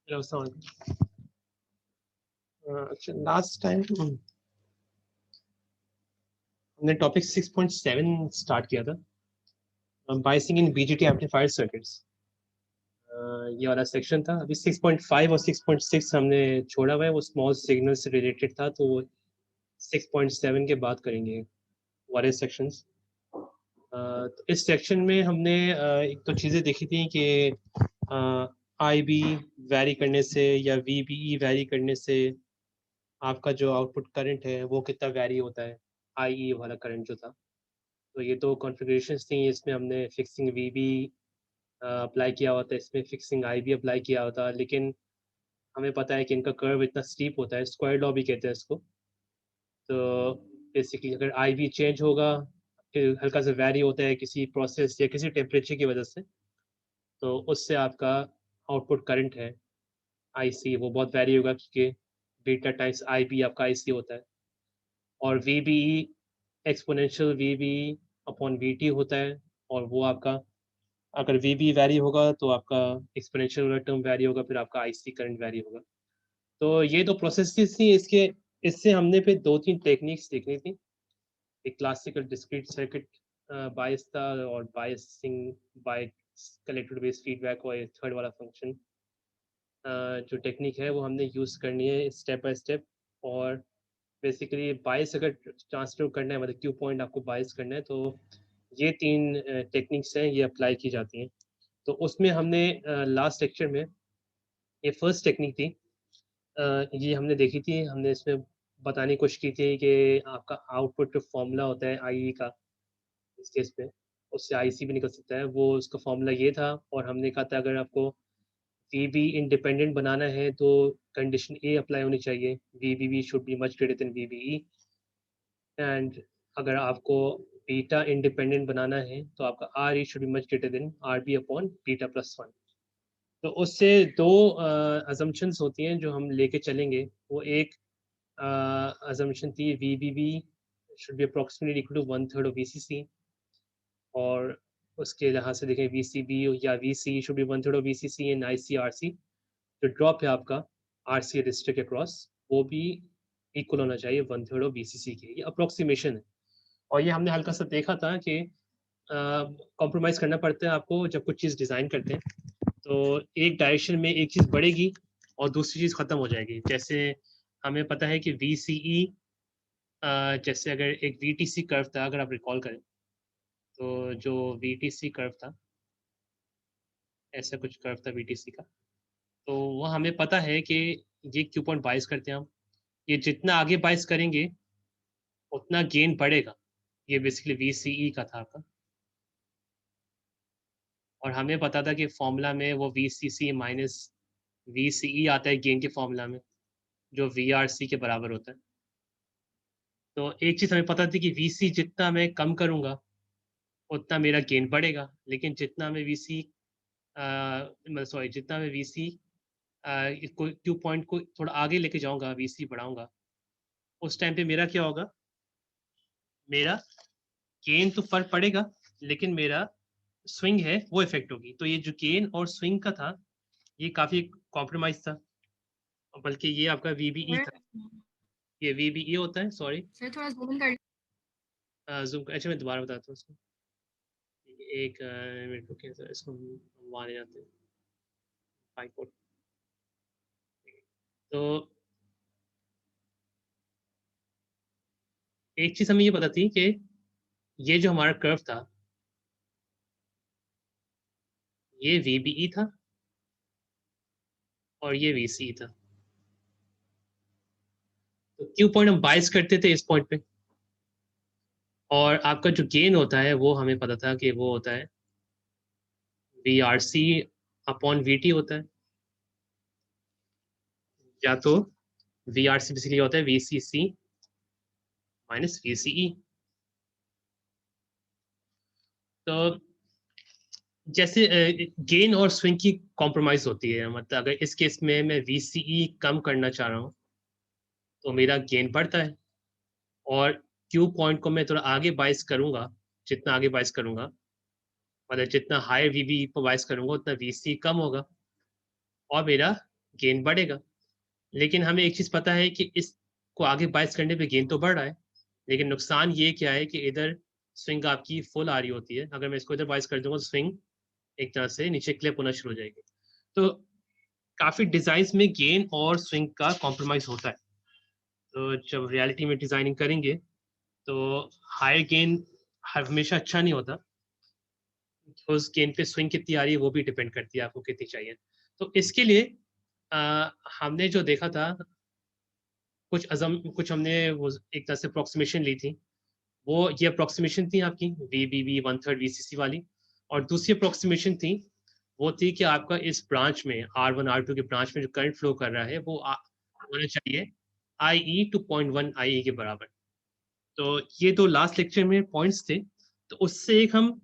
Hello sir. अच्छा, last time हमने topic 6.7 start किया था, बायसिंग इन बीजेटी एम्पलीफायर सर्किट्स। ये वाला सेक्शन था। अभी 6.5 और 6.6 हमने छोड़ा हुआ है, वो स्मॉल सिग्नल से रिलेटेड था, तो 6.7 के बाद करेंगे वाले सेक्शंस। तो इस सेक्शन में हमने एक तो चीज़ें देखी थी कि आई बी वैरी करने से या वी बी ई वैरी करने से आपका जो आउटपुट करंट है वो कितना वैरी होता है, आई ई वाला करंट जो था। तो ये दो कॉन्फ़िगरेशंस थी, इसमें हमने फिक्सिंग वी बी अप्लाई किया हुआ था, इसमें फिक्सिंग आई भी अप्लाई किया हुआ था, लेकिन हमें पता है कि इनका कर्व इतना स्टीप होता है, स्क्वायर लॉ भी कहते हैं इसको। तो बेसिकली अगर आई भी चेंज होगा, फिर हल्का सा वैरी होता है किसी प्रोसेस या किसी टेम्परेचर की वजह से, तो उससे आपका आउटपुट करंट है आई सी वो बहुत वैरी होगा, क्योंकि बीटा टाइम्स आई बी आपका आई सी होता है। और V B exponential V B upon V T होता है, और वो आपका अगर वी बी वैरी होगा तो आपका एक्सपोनेंशियल वाला टर्म वैरी होगा, फिर आपका आई सी करंट वैरी होगा। तो ये दो प्रोसेसेस थी इसके। इससे हमने फिर 2-3 टेक्निक्स देखनी थी। एक क्लासिकल डिस्क्रीट सर्किट बायस था, और biasing by collected base feedback, और थर्ड वाला फंक्शन जो टेक्निक है वो हमने यूज़ करनी है स्टेप बाय स्टेप। और बेसिकली बायस अगर ट्रांसफर करना है, मतलब क्यू पॉइंट आपको बायस करना है, तो ये 3 टेक्निक्स हैं, ये अप्लाई की जाती हैं। तो उसमें हमने लास्ट लेक्चर में ये फर्स्ट टेक्निक थी, ये हमने देखी थी। हमने इसमें बताने की कोशिश की थी कि आपका आउटपुट फॉर्मूला होता है आई का, इस केस में उससे आईसी भी निकल सकता है, वो उसका फॉर्मूला ये था। और हमने कहा था अगर आपको वी बी इंडिपेंडेंट बनाना है तो कंडीशन ए अप्लाई होनी चाहिए, V B B should be much greater than V B E. And अगर आपको बीटा इंडिपेंडेंट बनाना है तो आपका R E should be much greater than R B upon beta plus 1। तो उससे दो अजम्पशंस होती हैं जो हम लेके चलेंगे। वो एक अजम्पशन थी V B B should be approximately equal to 1/3 of V C C, और उसके लिहाज से देखें वी सी बी या V C should be 1/3 of V C C and I C R C. जो ड्रॉप है आपका आर सी रजिस्टर के क्रॉस, वो भी इक्वल होना चाहिए 1/3 ऑफ वी सी सी के। ये अप्रोक्सीमेशन है। और ये हमने हल्का सा देखा था कि कॉम्प्रोमाइज़ करना पड़ता है आपको जब कुछ चीज़ डिज़ाइन करते हैं। तो एक डायरेक्शन में एक चीज़ बढ़ेगी और दूसरी चीज़ ख़त्म हो जाएगी। जैसे हमें पता है कि वी सी ई, जैसे अगर एक वी टी सी कर्व था, अगर आप रिकॉल करें, तो जो वी टी सी कर्व था, ऐसा कुछ कर्व था वी टी सी का, तो वो हमें पता है कि ये क्यू पॉइंट बाइस करते हैं हम। ये जितना आगे बाइस करेंगे उतना गेन बढ़ेगा। ये बेसिकली वी सी ई का था आपका। और हमें पता था कि फॉर्मूला में वो V C C minus V C E आता है गेन के फॉर्मूला में, जो वी आर सी के बराबर होता है। तो एक चीज़ हमें पता थी कि वी सी जितना मैं कम करूँगा उतना मेरा गेन बढ़ेगा, लेकिन जितना मैं वी सी मतलब सॉरी जितना मैं वी सी इसको क्यू पॉइंट को थोड़ा आगे लेके जाऊँगा, वी सी बढ़ाऊँगा, उस टाइम पे मेरा क्या होगा, मेरा गेन तो फ़र्क पड़ेगा, लेकिन मेरा स्विंग है वो इफ़ेक्ट होगी। तो ये जो गेन और स्विंग का था, ये काफ़ी कॉम्प्रोमाइज़ था। बल्कि ये आपका वी बी ई सर था। ये वी बी ई होता है, सॉरी। सर थोड़ा ज़ूम इन कर ज़ूम अच्छा मैं दोबारा बताता हूँ इसको। एक मिनट रुकिए सर, इसको हम वहाँ ले जाते हैं, हाईकोर्ट। तो एक चीज़ हमें ये पता थी कि ये जो हमारा कर्व था, ये वी बी ई था और ये वी सी था। तो क्यू पॉइंट हम बाइस करते थे इस पॉइंट पे, और आपका जो गेन होता है वो हमें पता था कि वो होता है V R C upon V T होता है, या तो वी आर सी बेसिकली होता है V C C minus V C E. तो जैसे गेन और स्विंग की कॉम्प्रोमाइज होती है, मतलब अगर इस केस में मैं वी सी ई कम करना चाह रहा हूँ तो मेरा गेन बढ़ता है, और क्यू पॉइंट को मैं थोड़ा आगे बाइस करूंगा, जितना आगे बाइस करूंगा, मतलब जितना हाई वी बी पर बाइस करूंगा उतना वी सी कम होगा, और मेरा गेन बढ़ेगा। लेकिन हमें एक चीज पता है कि इसको आगे बाइस करने पे गेन तो बढ़ रहा है, लेकिन नुकसान ये क्या है कि इधर स्विंग आपकी फुल आ रही होती है। अगर मैं इसको इधर बाइस कर दूंगा तो स्विंग एक तरह से नीचे क्लिप होना शुरू हो जाएगी। तो काफी डिजाइन में गेन और स्विंग का कॉम्प्रोमाइज होता है। तो जब रियलिटी में डिजाइनिंग करेंगे तो हायर गेन हमेशा अच्छा नहीं होता। तो उस गेन पे स्विंग कितनी आ रही है वो भी डिपेंड करती है आपको कितनी चाहिए। तो इसके लिए हमने जो देखा था, कुछ हमने वो एक तरह से अप्रोक्सीमेशन ली थी। वो ये अप्रोक्सीमेशन थी आपकी VBB 1/3 VCC वाली, और दूसरी अप्रोक्सीमेशन थी वो थी कि आपका इस ब्रांच में R1 R2 के ब्रांच में जो करंट फ्लो कर रहा है वो होना चाहिए IE टू 0.1 IE के बराबर। तो ये दो लास्ट लेक्चर में पॉइंट्स थे, तो उससे एक हम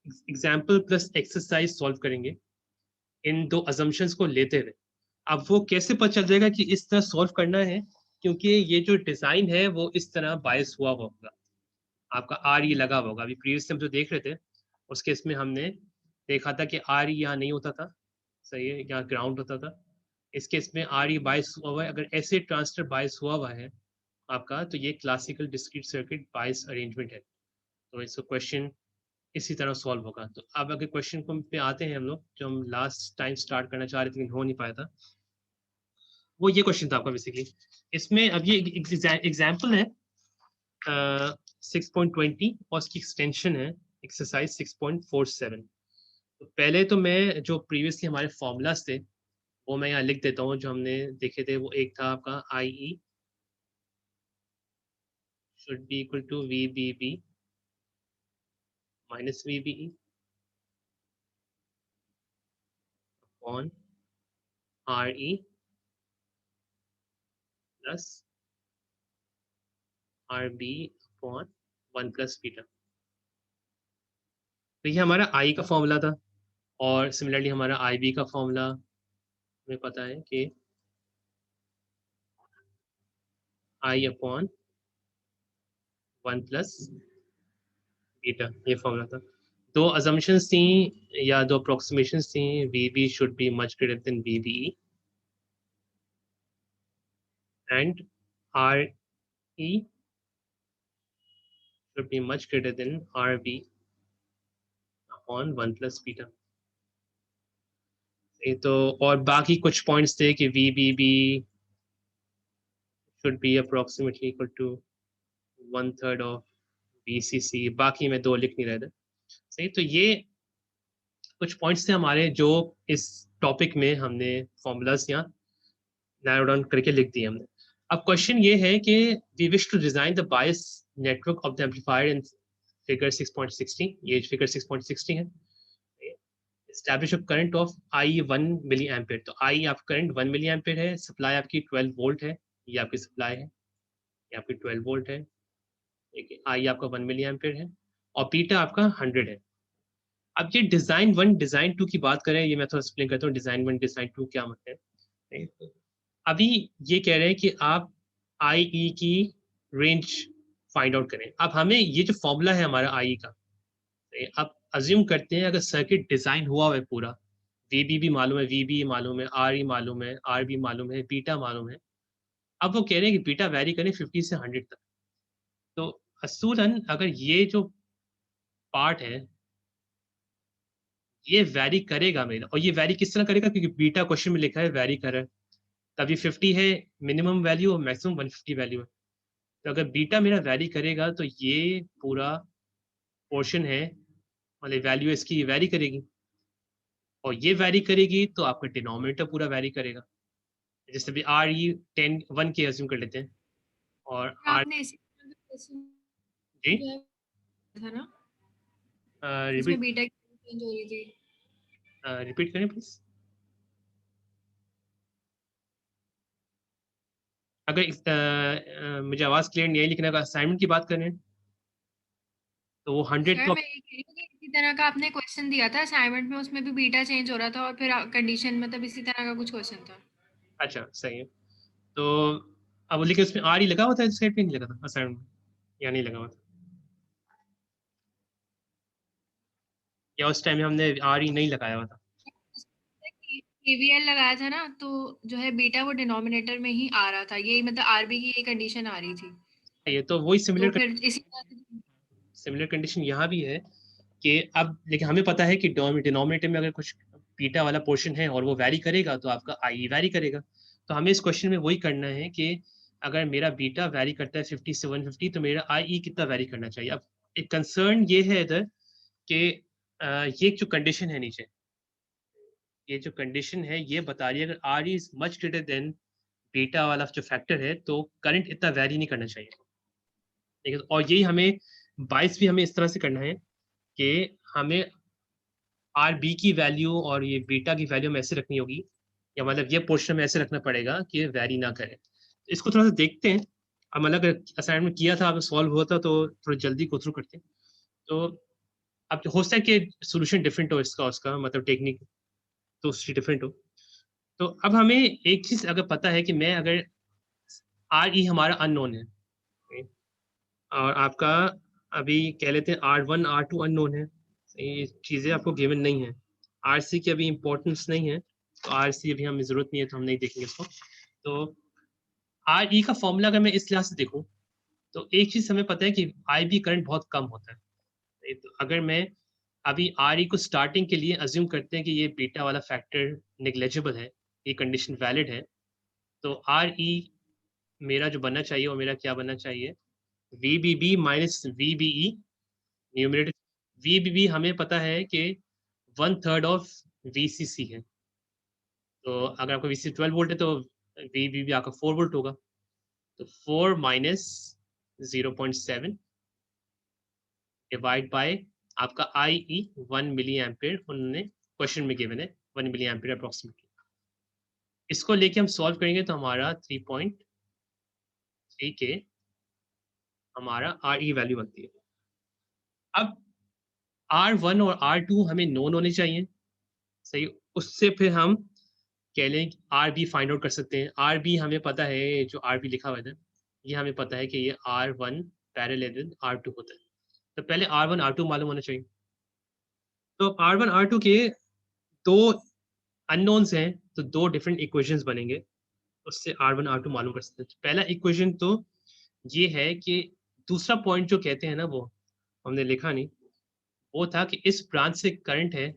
एग्जाम्पल प्लस एक्सरसाइज सॉल्व करेंगे इन दो अजम्पशंस को लेते हुए। अब वो कैसे पता चल जाएगा कि इस तरह सॉल्व करना है, क्योंकि ये जो डिजाइन है वो इस तरह बायस हुआ होगा, आपका आर ये लगा होगा। अभी प्रीवियस हम जो देख रहे थे उस केस में हमने देखा था कि आर यहाँ नहीं होता था, सही है, यहाँ ग्राउंड होता था। इस केस में आर ई बायस हुआ हुआ है। अगर ऐसे ट्रांजिस्टर बायस हुआ हुआ है आपका, तो ये क्लासिकल डिस्क्रीट सर्किट बायस अरेंजमेंट है। तो इसका क्वेश्चन इसी तरह सॉल्व होगा। तो अब अगर क्वेश्चन को पे आते हैं हम लोग, जो हम लास्ट टाइम स्टार्ट करना चाह रहे थे लेकिन हो नहीं पाया था, वो ये क्वेश्चन था आपका बेसिकली। इसमें अब ये एग्जाम्पल है 6.20 और उसकी एक्सटेंशन है एक्सरसाइज 6.47। तो पहले तो मैं जो प्रीवियसली हमारे फॉर्मूलाज थे वो मैं यहाँ लिख देता हूँ जो हमने देखे थे। वो एक था आपका IE should be equal to VBB minus VBE upon RE plus RB upon 1 plus beta. तो ये हमारा I का फॉर्मूला था, और सिमिलरली हमारा IB का फॉर्मूला हमें पता है कि I अपॉन 1 प्लस बीटा, ये फॉर्मूला था। दो assumptions थी या दो approximations थी, VB should be much greater than VBE and RE should be much greater than RB upon 1 plus beta. ये तो, और बाकी कुछ पॉइंट्स थे कि VBB should be approximately equal to 1/3 of VCC। बाकी मैं दो लिख नहीं रहे थे, सही। तो ये कुछ पॉइंट्स थे हमारे जो इस टॉपिक में हमने फॉर्मूलाज यहाँ नैरो डाउन करके लिख दिए हमने। अब क्वेश्चन ये है कि we wish to design the bias network of the amplifier in figure 6.60। ये फिगर 6.60 है। Establish a current of I 1 milliampere. तो आई आप करंट 1 मिली एम्पेयर है, सप्लाई आपकी 12 वोल्ट है, ये आपकी सप्लाई है, ये आपकी 12 वोल्ट है, ठीक है। आई आपका 1 मिली एम्पेयर है और बीटा आपका 100 है। अब ये डिजाइन 1 डिजाइन 2 की बात करें, ये मैं थोड़ा एक्सप्लेन करता हूँ डिजाइन 1 डिजाइन 2 क्या मतलब है। अभी ये कह रहे हैं कि आप IE की रेंज फाइंड आउट करें। अब हमें ये जो फॉर्मूला है हमारा IE का, अब अज्यूम करते हैं अगर सर्किट डिजाइन हुआ है पूरा, VB भी मालूम है, VB मालूम है, RE मालूम है, RB मालूम है, बीटा मालूम है। अब वो कह रहे हैं कि बीटा वैरी करें 50 से 100 तक। तो असूलन अगर ये जो पार्ट है ये वैरी करेगा मेरा, और ये वैरी किस तरह करेगा, क्योंकि बीटा क्वेश्चन में लिखा है वैरी कर रहा है। तभी 50 है मिनिमम वैल्यू और मैक्सिमम 150 वैल्यू है। तो अगर बीटा मेरा वैरी करेगा तो ये पूरा पोर्शन है, मतलब वैल्यू इसकी वैरी करेगी, और ये वैरी करेगी तो आपका डिनोमिनेटर पूरा वैरी करेगा। जैसे भी RE 1 के अज्यूम कर लेते हैं, और R आपने इसी तरह का क्वेश्चन जी किया था ना, जिसमें रिपीट बीटा की चेंज हो रही थी। रिपीट करें प्लीज। अगर मुझे आवाज क्लियर नहीं है, लेकिन अगर असाइनमेंट की बात करें तो वो 100 सर तो मैं ये कह रही हूँ कि इसी तरह का आपने क्वेश्चन दिया था असाइनमेंट में, उसमें भी बीटा चेंज हो रहा था और फिर कंडीशन मतलब इसी तरह का कुछ क्वेश्चन था। अच्छा सही है। तो अब लेकिन उसमें R ही लगा हुआ था, इस साइड पे नहीं लगा था असाइनमेंट में, या नहीं लगा हुआ था, या उस टाइम में हमने R ही नहीं लगाया हुआ था। केवीएल लगाया था ना, तो जो है बीटा वो डिनोमिनेटर में ही आ रहा था, यही मतलब आरबी की ये कंडीशन आ रही थी, ये तो वही तो सिमिलर फिर इसी तरह से कंडीशन यहाँ भी है कि अब लेकिन हमें पता है कि डिनोमिनेटर में अगर कुछ बीटा वाला पोर्शन है और वो वैरी करेगा तो आपका आई वैरी करेगा। तो हमें इस क्वेश्चन में वही करना है कि अगर मेरा बीटा वैरी करता है 50 से 150 तो मेरा आई कितना वैरी करना चाहिए। अब एक कंसर्न ये है इधर कि ये जो कंडीशन है नीचे, ये जो कंडीशन है ये बता रही है अगर R is much greater than beta वाला जो फैक्टर है तो करंट इतना वैरी नहीं करना चाहिए। ठीक है, और यही हमें 22 भी हमें इस तरह से करना है कि हमें आर बी की वैल्यू और ये बीटा की वैल्यू में ऐसे रखनी होगी, या मतलब ये पोर्शन में ऐसे रखना पड़ेगा कि वैरी ना करे। तो इसको थोड़ा सा देखते हैं। अब मतलब असाइनमेंट किया था, अब सॉल्व हुआ था तो थोड़ा जल्दी गो थ्रू करते हैं। तो अब हो सकता है कि सोल्यूशन डिफरेंट हो इसका उसका मतलब टेक्निक तो उसकी डिफरेंट हो। तो अब हमें एक चीज अगर पता है कि मैं अगर आर ई हमारा अननोन है और आपका अभी कह लेते हैं R1 R2 अननोन है, ये चीजें आपको गिवन नहीं है, आर सी की अभी इंपॉर्टेंस नहीं है, तो आर सी अभी हमें जरूरत नहीं है तो हम नहीं देखेंगे इसको। तो आर ई का फॉर्मूला अगर मैं इस लिहाज से देखूं तो एक चीज हमें पता है कि आई बी करंट बहुत कम होता है। तो अगर मैं अभी आर ई को स्टार्टिंग के लिए अज्यूम करते हैं कि ये बीटा वाला फैक्टर निग्लेजिबल है, ये कंडीशन वैलिड है, तो आर ई मेरा जो बनना चाहिए वो मेरा क्या बनना चाहिए, V B B minus V B E numerator. V B B हमें पता है कि 1/3 ऑफ वी सी सी है, तो अगर आपका वी सी 12 वोल्ट है तो वी बी बी आपका 4 वोल्ट होगा। तो 4 माइनस 0.7 डिवाइड बाय आपका आई ई 1 मिली एम्पेयर उन्होंने क्वेश्चन में गिवन है, 1 मिली एम्पेयर अप्रोक्सीमेटली। इसको लेके हम सॉल्व करेंगे तो हमारा 3.3 के हमारा आर ई वैल्यू बनती है। अब R1 और R2 हमें नोन होने चाहिए, सही। उससे फिर हम कह लें आर बी फाइंड आउट कर सकते हैं। आर बी हमें पता है, जो आर बी लिखा हुआ है ये हमें पता है कि ये R1 पैरेलल R2 होता है। तो पहले R1 R2 मालूम होना चाहिए। तो R1 R2 के दो अननोन्स हैं तो दो डिफरेंट इक्वेशंस बनेंगे, उससे R1 R2 मालूम कर सकते हैं। पहला इक्वेशन तो ये है कि दूसरा पॉइंट जो कहते हैं ना वो हमने लिखा नहीं, वो था कि इस ब्रांच से करंट है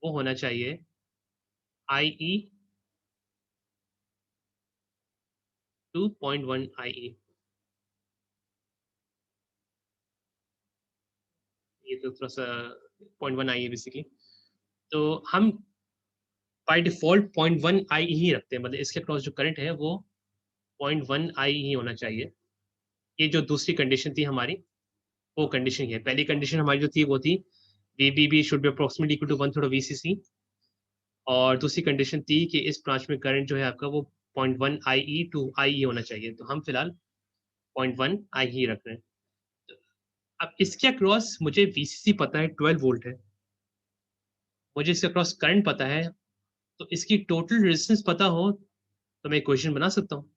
वो होना चाहिए आई ई 2.1 आई ई। ये तो थोड़ा सा 0.1 आई है बेसिकली। तो हम बाय डिफॉल्ट 0.1 आई ही रखते हैं, मतलब इसके क्रॉस जो करंट है वो 0.1 आई ही होना चाहिए। ये जो दूसरी कंडीशन थी हमारी वो कंडीशन है। पहली कंडीशन हमारी जो थी वो थी V B B should be approximately equal to 1/3 V C C, और दूसरी कंडीशन थी कि इस ब्रांच में करंट जो है आपका वो 0.1 आई ई टू आई ई होना चाहिए। तो हम फिलहाल 0.1 आई ही रख रहे हैं। अब इसके अक्रॉस मुझे वी सी सी पता है 12 वोल्ट है, मुझे इसके अक्रॉस करंट पता है, तो इसकी टोटल रेजिस्टेंस पता हो तो मैं इक्वेशन बना सकता हूँ।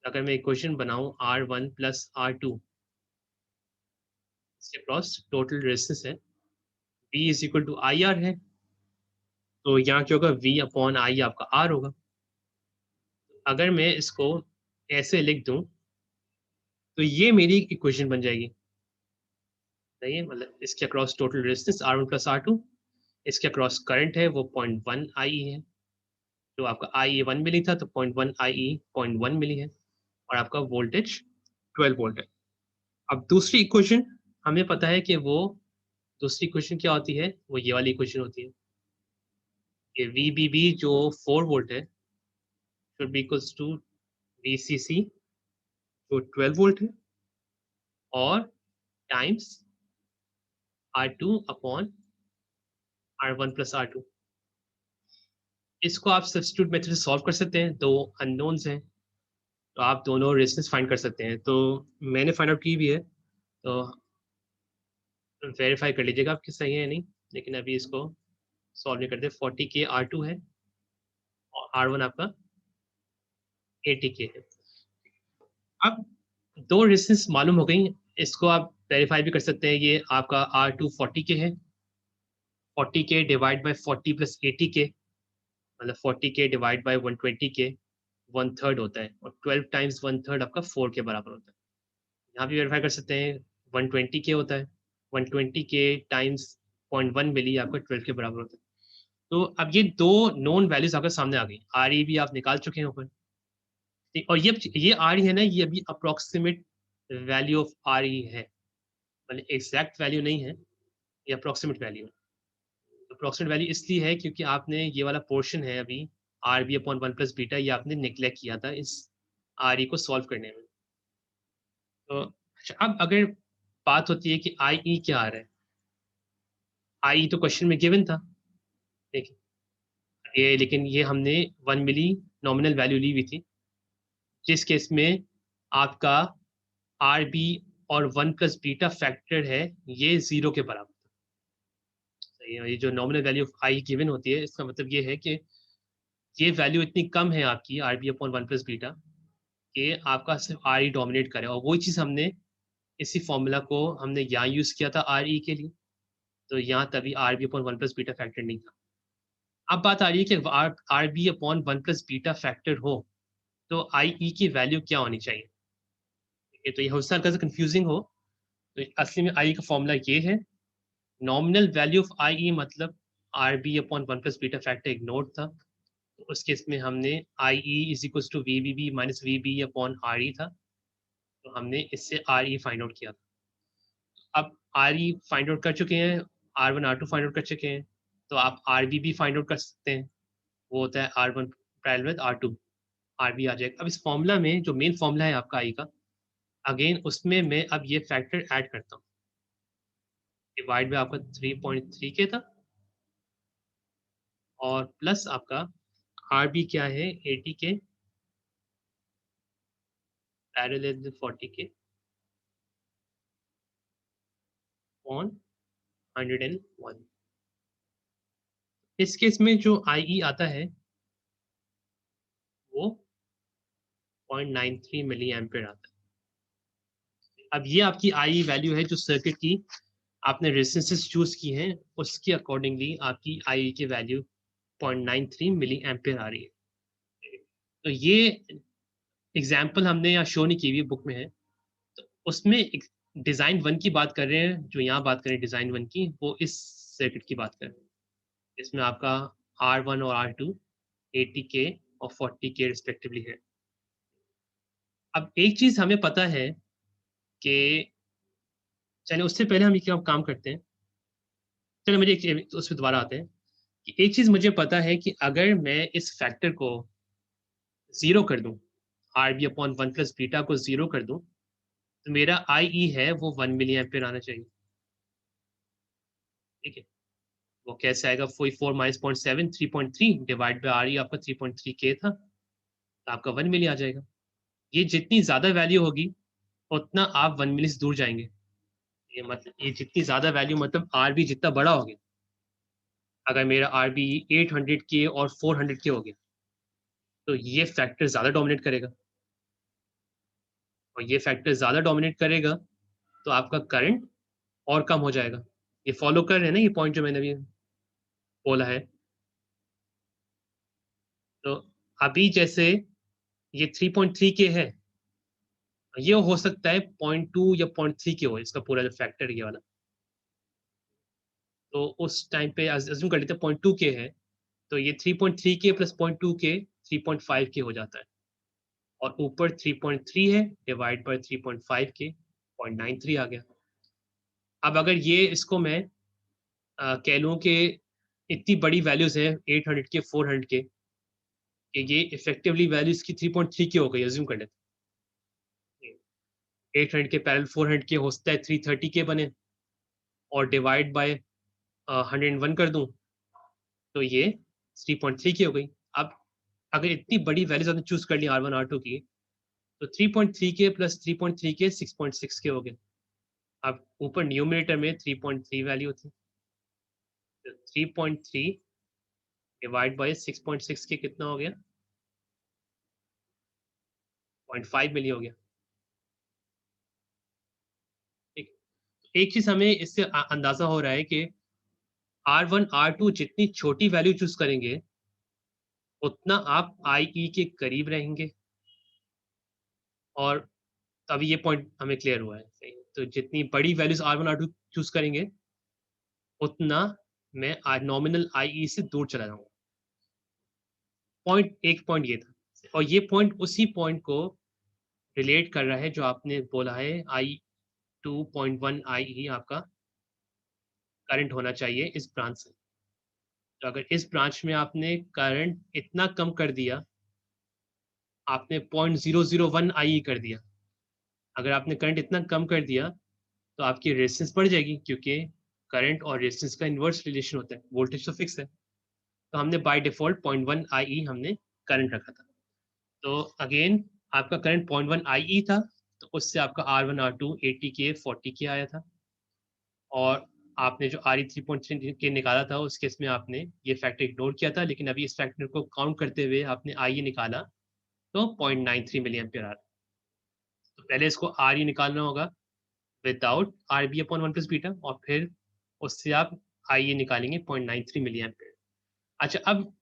अगर मैं इक्वेशन बनाऊं R1 प्लस R2, इसके क्रॉस टोटल रेजिस्टेंस है V is equal to I R है, तो यहाँ क्या होगा V अपॉन आई आपका R होगा। अगर मैं इसको ऐसे लिख दूं तो ये मेरी इक्वेशन बन जाएगी। सही है, मतलब इसके across total resistance R1 plus R2, इसके अक्रॉस करंट है वो 0.1 आई है, तो आपका आई 1 मिली था तो 0.1 आई 0.1 मिली है, और आपका वोल्टेज 12 वोल्ट है। अब दूसरी इक्वेशन हमें पता है कि वो दूसरी इक्वेशन क्या होती है, वो ये वाली इक्वेशन होती है कि वी बी बी जो 4 वोल्ट है should be equals to V C C जो 12 वोल्ट है और times R2 upon R1 plus R2। इसको आप सब्स्टिट्यूट मेथड से सॉल्व कर सकते हैं, दो अननोन्स हैं तो आप दोनों रेजिस्टेंस फाइंड कर सकते हैं। तो मैंने फाइंड आउट की भी है, तो वेरीफाई कर लीजिएगा आपकी सही है या नहीं, लेकिन अभी इसको सॉल्व नहीं करते। 40 के R2 है और R1 आपका 80 के है। अब दो रेजिस्टेंस मालूम हो गई, इसको आप वेरीफाई भी कर सकते हैं। ये आपका R2 40 के है, 40 के डिवाइड बाय 40 प्लस 80 के मतलब 40k डिवाइड बाय 120k 1/3 होता है, और 12 टाइम्स 1/3 आपका 4 के बराबर होता है। यहाँ भी वेरीफाई कर सकते हैं, 120k होता है, 120k टाइम्स 0.1 मिली आपका 12 के बराबर होता है। तो अब ये दो नोन वैल्यूज आपके सामने आ गई, आर ई भी आप निकाल चुके हैं ऊपर, ठीक, और ये आर ई है ना, ये अभी approximate value of R E है, मतलब एग्जैक्ट वैल्यू नहीं है, ये अप्रोक्सीमेट वैल्यू है। अप्रोक्सीमेट वैल्यू इसलिए है क्योंकि आपने ये वाला पोर्शन है अभी R B upon 1 plus beta, ये आपने निग्लेक्ट किया था इस आर ई को सॉल्व करने में। तो अच्छा, अब अगर बात होती है कि आई ई क्या आ रहा है, आई तो क्वेश्चन में गिवन था, देखिए ये, लेकिन ये हमने 1 मिली नॉमिनल वैल्यू ली हुई थी, जिस केस में आपका आर बी और 1 प्लस बीटा फैक्टर है, ये 0 के बराबर था। सही है, ये जो nominal value of I given होती है, इसका मतलब ये है कि ये वैल्यू इतनी कम है आपकी R B upon 1 plus beta, कि आपका सिर्फ आर ई डोमिनेट करे, और वही चीज़ हमने इसी फॉर्मूला को हमने यहाँ यूज़ किया था आर ई के लिए, तो यहाँ तभी R B upon 1 plus beta factor नहीं था। अब बात आ रही है कि R B upon 1 plus beta factor हो तो आई ई की वैल्यू क्या होनी चाहिए। ठीक है, तो ये हो सकता है कंफ्यूजिंग हो, तो असली में आई का फॉर्मूला ये है, nominal value of I E मतलब R B upon 1 plus beta factor ignored था, तो उस केस में हमने I E is equal to V B B minus V B upon R E था, तो हमने इससे आर ई फाइंड आउट किया था। अब आर ई फाइंड आउट कर चुके हैं, R one R two find out कर चुके हैं, तो आप आर बी भी फाइंड आउट कर सकते हैं, वो होता है R one parallel with R two, R B आ जाएगा। अब इस फॉर्मूला में जो मेन फॉर्मूला है आपका आई का, अगेन उसमें मैं अब ये फैक्टर ऐड करता हूँ, डिवाइड में आपका 3.3 के था, और प्लस आपका आर बी क्या है 80 के पैरेलल विद 40 के ऑन 101। इस केस में जो आई ई आता है वो 0.93 मिली एम्पियर आता है। अब ये आपकी आई वैल्यू है जो सर्किट की आपने रेजिस्टेंसेस चूज की हैं, उसके अकॉर्डिंगली आपकी आई की वैल्यू 0.93 मिली एम्पियर आ रही है। तो ये एग्जाम्पल हमने यहाँ शो नहीं की हुई बुक में है, तो उसमें डिजाइन वन की बात कर रहे हैं, जो यहाँ बात करें डिजाइन वन की, वो इस सर्किट की बात कर रहे हैं, इसमें आपका आर वन और आर टू 80 के और 40 के रिस्पेक्टिवली है। अब एक चीज हमें पता है कि, चलिए उससे पहले हम क्या काम करते हैं, चलो मुझे उस पर दोबारा आते हैं, कि एक चीज मुझे पता है कि अगर मैं इस फैक्टर को जीरो कर दूं, R B upon 1 plus beta को जीरो कर दूं, तो मेरा आई ई है वो 1 मिली एम्पियर आना चाहिए। ठीक है, वो कैसे आएगा, 4 minus 0.7 3.3 divide by R E आपका 3.3 के था, तो आपका 1 मिली आ जाएगा। ये जितनी ज्यादा वैल्यू होगी उतना आप 1 मिली से दूर जाएंगे, ये मतलब ये जितनी ज्यादा वैल्यू मतलब आर बी जितना बड़ा हो गया, अगर मेरा आर बी 800 के और 400 के हो गया, तो ये फैक्टर ज्यादा डोमिनेट करेगा, और ये फैक्टर ज्यादा डोमिनेट करेगा तो आपका करंट और कम हो जाएगा। ये फॉलो कर रहे हैं ना, ये पॉइंट जो मैंने अभी बोला है। तो अभी जैसे ये 3.3 के है, ये हो सकता है 0.2 या 0.3 के हो, इसका पूरा जो फैक्टर ये वाला, तो उस टाइम पे अज्यूम कर लेते हैं 0.2 के है, तो ये 3.3 के प्लस 0.2 के 3.5 के हो जाता है, और ऊपर 3.3 है डिवाइड बाय 3.5 के 0.93 आ गया। अब अगर ये इसको मैं कह लूँ कि इतनी बड़ी वैल्यूज है 800 के 400 के, कि ये इफेक्टिवली वैल्यू इसकी 3.3 की हो गई, अज्यूम कर लेते हैं 800 के पैरेलल 400 के हो सकता है 330 के बने, और डिवाइड बाय 101 कर दूं तो ये 3.3 की हो गई। अब अगर इतनी बड़ी वैल्यूज आपने चूज कर ली आर वन आर टू की, तो 3.3 के प्लस 3.3 के 6.6 के हो गए। अब ऊपर न्यूमरेटर में 3.3 वैल्यू थी, तो 3.3 डिवाइड बाय 6.6 के कितना हो गया, 0.5 मिली हो गया। ठीक, एक चीज हमें इससे अंदाजा हो रहा है कि R1 R2 जितनी छोटी वैल्यू चूज करेंगे उतना आप IE के करीब रहेंगे। और अभी ये पॉइंट हमें क्लियर हुआ है, सही। तो जितनी बड़ी वैल्यूज R1 R2 चूज करेंगे उतना मैं नॉमिनल IE से दूर चला जाऊंगा। एक पॉइंट ये था, और ये पॉइंट उसी पॉइंट को रिलेट कर रहा है जो आपने बोला है I2.1 IE आपका करंट होना चाहिए इस ब्रांच से। तो अगर इस ब्रांच में आपने करंट इतना कम कर दिया, आपने 0.001 IE कर दिया, अगर आपने करंट इतना कम कर दिया तो आपकी रेजिस्टेंस बढ़ जाएगी, क्योंकि करंट और रेजिस्टेंस का इन्वर्स रिलेशन होता है, वोल्टेज तो फिक्स है। तो हमने बाय डिफॉल्ट 0.1 IE हमने करंट रखा था। तो अगेन आपका करंट 0.1 IE था, तो उससे आपका R1 R2 80 के 40 के आया था। और आपने जो RE 3.3 के निकाला था उस केस में आपने ये फैक्टर इग्नोर किया था, लेकिन अभी इस फैक्टर को काउंट करते हुए आपने IE निकाला तो 0.93 मिली एम्पियर आ रहा है। तो पहले इसको RE निकालना होगा without RB upon 1 plus beta, और फिर उससे आप IE निकालेंगे 0.93 मिली एम्पियर। अच्छा, अब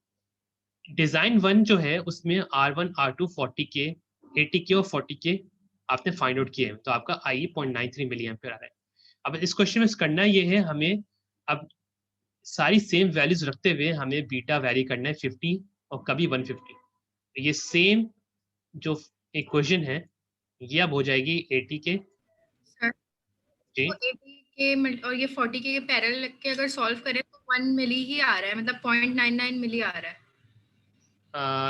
डिजाइन 1 जो है उसमें R1 R2 40 के 80 के और 40 के आपने फाइंड आउट किए हैं, तो आपका IE 0.93 मिली एम्पियर आ रहा है। अब इस क्वेश्चन में करना ये है, हमें अब सारी सेम वैल्यूज रखते हुए हमें बीटा वैरी करना है 50 और कभी 150। तो ये सेम जो इक्वेशन है ये अब हो जाएगी 80 के सर जी। तो 80 के और ये 40 के पैरेलल रख के अगर सॉल्व करें तो 1 मिली ही आ रहा है, मतलब 0.99 मिली आ रहा है।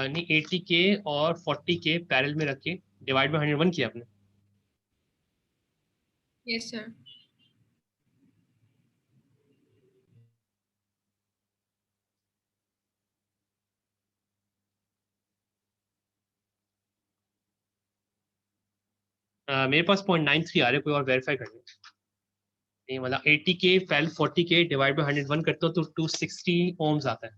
नहीं, 80 के और 40 के पैरेलल में रख के डिवाइड बाय 101 किया आपने। Yes sir. मेरे पास 0.93 आ रहा है, कोई और वेरीफाई कर ले। नहीं, मतलब 80 के पैरेलल 40 के डिवाइड बाय 101 करते हो तो 260 ओम्स आता है।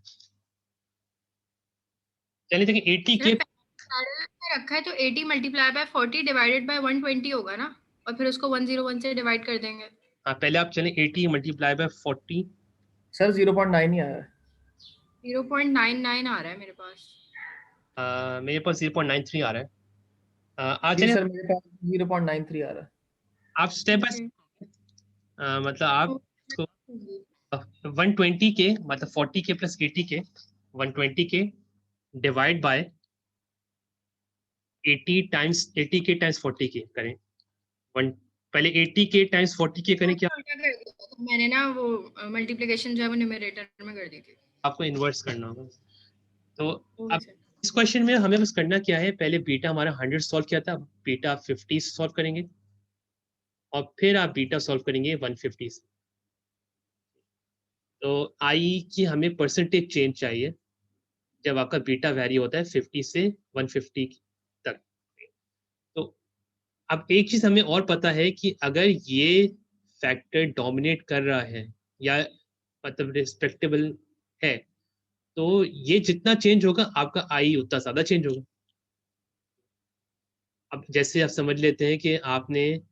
चलिए देखिए 80 सर के पैरेलल में रखा है तो 80 मल्टीप्लाई बाय 40 डिवाइडेड बाय 120 होगा ना, और फिर उसको 101 से डिवाइड कर देंगे। पहले आप चलें 80 मल्टीप्लाई बाय 40। सर 0.9 ही आया है। 0.99 आ रहा है मेरे पास। मेरे पास 0.93 आ रहा है। जी चलिए सर, मेरे पास 0.93 आ रहा है। आप स्टेप बाय ओके। मतलब आप इसको 120 के मतलब 40 के प्लस 80 के 120 के डिवाइड बाय 80 टाइम्स 80 के टाइम्स 40 के करें। वन पहले 80 के टाइम्स 40 के करें क्या? उल्टा कर दिया था मैंने ना, वो मल्टीप्लिकेशन जो है वो न्यूमरेटर में कर दी थी। आपको इन्वर्स करना होगा। तो ओके अब सर। इस क्वेश्चन में हमें बस करना क्या है, पहले बीटा हमारा 100 सॉल्व किया था, बीटा 50 सॉल्व करेंगे और फिर आप बीटा सॉल्व करेंगे 150 से। तो आई की हमें परसेंटेज चेंज चाहिए जब आपका बीटा वैरी होता है 50 से 150 तक। तो अब एक चीज हमें और पता है कि अगर ये फैक्टर डोमिनेट कर रहा है या मतलब रिस्पेक्टेबल है, तो ये जितना चेंज होगा आपका आई उतना ज्यादा चेंज होगा। अब जैसे आप समझ लेते हैं कि आपने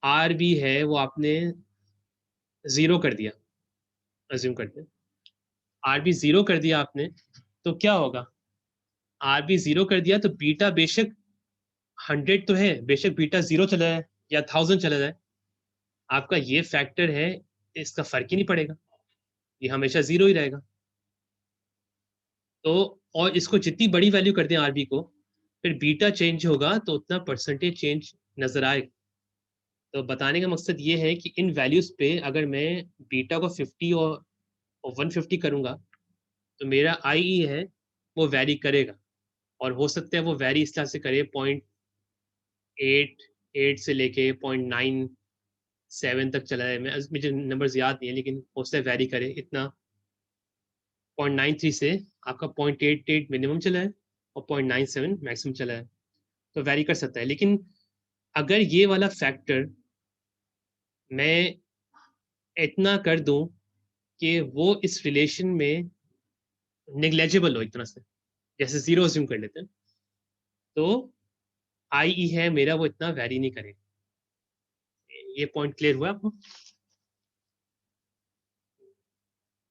आर भी है वो आपने 0 कर दिया, अज्यूम करते हैं आर भी 0 कर दिया आपने, तो क्या होगा? आर भी 0 कर दिया तो बीटा बेशक 100 तो है, बेशक बीटा 0 चला जाए या 1000 चला जाए, आपका ये फैक्टर है, इसका फर्क ही नहीं पड़ेगा, ये हमेशा 0 ही रहेगा। तो और इसको जितनी बड़ी वैल्यू कर दें आरबी को, फिर बीटा चेंज होगा तो उतना परसेंटेज चेंज नजर आएगा। तो बताने का मकसद ये है कि इन वैल्यूज पे अगर मैं बीटा को 50 और 150 करूंगा तो मेरा आई है वो वैरी करेगा, और हो सकता है वो वैरी इस तरह से करे 0.88 से लेके 0.97 तक चला है। मैं मुझे नंबर्स याद नहीं है, लेकिन हो सकता है वैरी करे इतना। 0.93 से आपका 0.88 मिनिमम चला है और 0.97 मैक्सिमम चला है, तो वैरी कर सकता है। लेकिन अगर ये वाला फैक्टर मैं इतना कर दूं कि वो इस रिलेशन में निग्लेजिबल हो इतना से, जैसे 0 अज्यूम कर लेते हैं, तो आई ई है मेरा वो इतना वैरी नहीं करेगा। ये पॉइंट क्लियर हुआ आपको?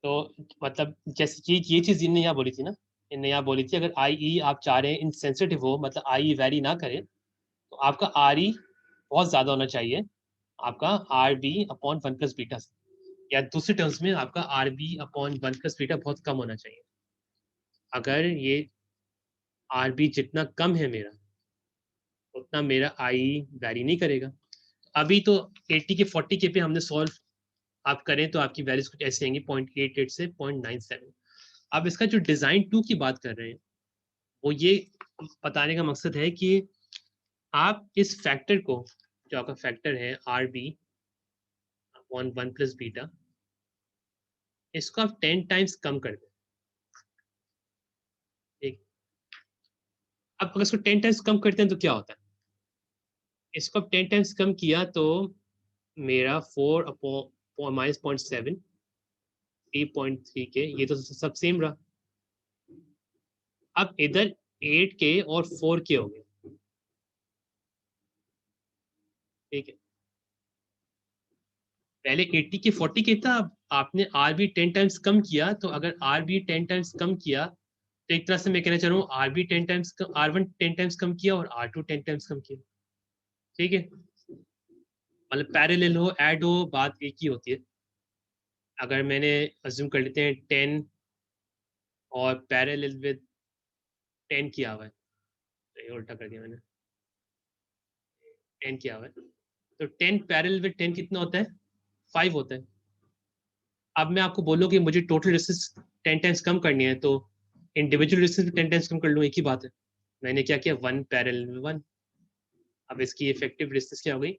तो मतलब जैसे ये चीज जिनने यहाँ बोली थी ना इन्हें यहाँ बोली थी, अगर आई ई आप चाह रहे हैं इनसेंसिटिव हो, मतलब आई वेरी ना करे, तो आपका आर ई बहुत ज़्यादा होना चाहिए आपका R B upon one plus beta से, या दूसरे टर्म्स में आपका R B upon one plus beta बहुत कम होना चाहिए। अगर ये आर बी जितना कम है मेरा, उतना मेरा आई वेरी नहीं करेगा। अभी तो 80 के 40 के पे हमने सॉल्व आप करें तो आपकी वैल्यूज कुछ ऐसे आएंगी 0.88 से 0.97। अब इसका जो डिजाइन 2 की बात कर रहे हैं, वो ये बताने का मकसद है कि आप इस फैक्टर को, जो आपका फैक्टर है R B upon one plus beta, इसको आप 10 टाइम्स कम कर दें। ठीक, अब अगर इसको 10 टाइम्स कम करते हैं तो क्या होता है? इसको अब 10 टाइम्स कम किया तो मेरा 4 अपॉन माइनस 0.7 3.3 के, ये तो सब सेम रहा। अब इधर 8 के और 4 के हो गए। ठीक है, पहले 80 के 40 के था, अब आपने आर बी 10 टाइम्स कम किया, तो अगर आर बी 10 टाइम्स कम किया तो एक तरह से मैं कहना चाह रहा हूँ R B 10 times R one 10 times कम किया और आर टू 10 टाइम्स कम किया। ठीक है, मतलब पैरेलल हो ऐड हो, बात एक ही होती है। अगर मैंने अज्यूम कर लेते हैं 10 और पैरेलल विद 10 किया हुआ है, तो ये उल्टा कर दिया मैंने, 10 किया हुआ है, तो 10 पैरेलल विद 10 कितना होता है? 5 होता है। अब मैं आपको बोलूँ कि मुझे टोटल रेसिस 10 टाइम्स कम करनी है, तो इंडिविजुअल रेसिस 10 टाइम्स कम कर लूँ, एक ही बात है। मैंने क्या किया, 1 पैरेलल में 1। अब इसकी इफेक्टिव रेसिस क्या हो गई?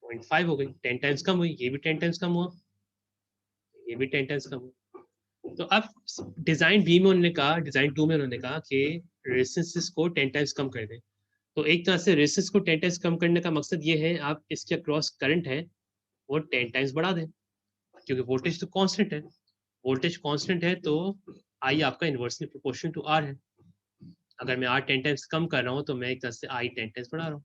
0.5 हो गई, 10 टाइम्स कम हुई, ये भी 10 टाइम्स कम हुआ, ये भी 10 टाइम्स कम हुआ। तो अब डिजाइन बी में उन्होंने कहा, डिजाइन 2 में उन्होंने कहा कि रेसिस को 10 टाइम्स कम कर दें। तो एक तरह से रेसिस को 10 टाइम्स कम करने का मकसद ये है, आप इसके अक्रॉस करंट है वो 10 टाइम्स बढ़ा दें, क्योंकि वोल्टेज तो कांस्टेंट है। वोल्टेज कांस्टेंट है तो आई आपका इनवर्सली प्रोपोर्शनल टू आर है। अगर मैं आर 10 टाइम्स कम कर रहा हूँ तो मैं एक तरह से आई 10 टाइम्स बढ़ा रहा हूँ।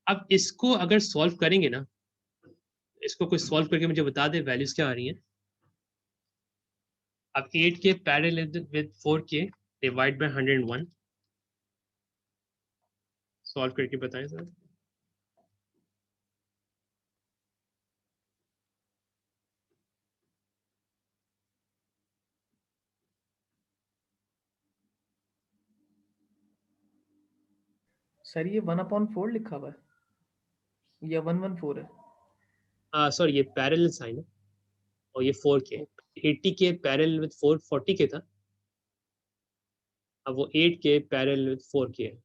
अब इसको अगर सॉल्व करेंगे ना, इसको कोई सॉल्व करके मुझे बता दे वैल्यूज क्या आ रही हैं। अब 8 के पैरेलल विद 4 के डिवाइड बाय 101, सॉल्व करके बताएं सर। सर ये 1/4 लिखा हुआ है या 1/4 है? सॉरी, ये पैरेलल साइन है और ये 4 के। 80 के पैरेलल विद 4 40 के था, अब वो 8 के पैरेलल विद 4 के है।